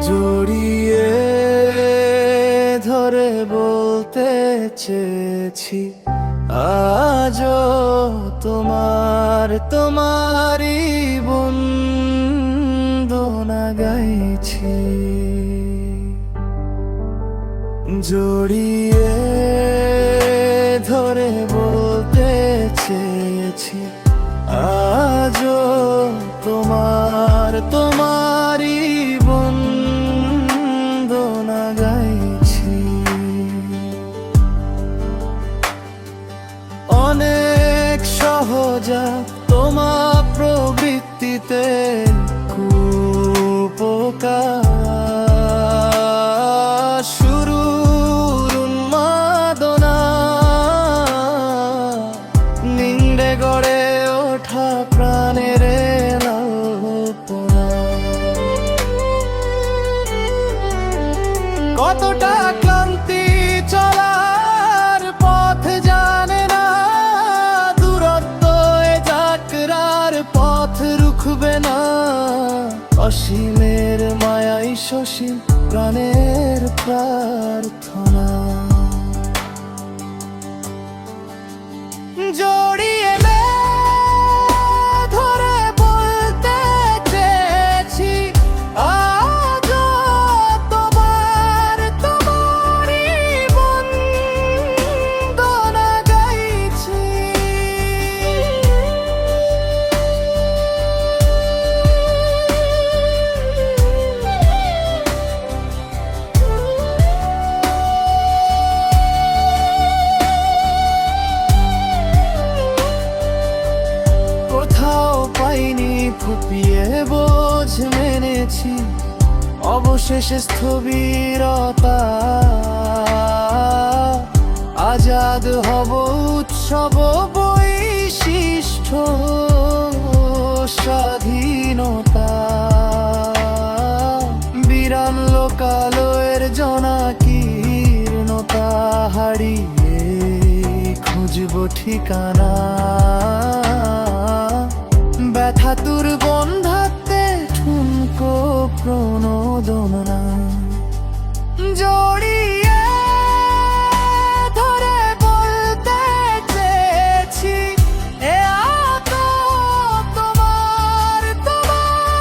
জড়িয়ে ধরে বলতে চেয়েছি আজও তোমারই বন্দনা গাইছি। জড়িয়ে ধরে বলতে চেয়েছি আজও তোমারই বন্দনা গাইছি। অনেক সহজা তোমার প্রবৃত্তিতে কুপোকার শুরুর উন্মাদনা, নিন্দে গড়ে ওঠা প্রাণের লালপনা। কতটা ক্লান্তি চলার পথ জানে না, দূরত্ব এ যাত্রার পথ রুখবে না। অসীমের মায়াই সসীম প্রাণের প্রার্থনা। জড়িয়ে ধরে বলতে চেয়েছি আজও তোমারই বন্দনা গাইছি। কোথাও পাইনি ফুপিয়ে বোঝ মেনেছি, অবশেষে স্থবিরতা। আজাদ হব উৎসব বৈশিষ্ট্য স্বাধীনতা। বিরান লোকালয়ের জনাকীর্ণতা হারিয়ে খুঁজব ঠিকানা। ব্যথা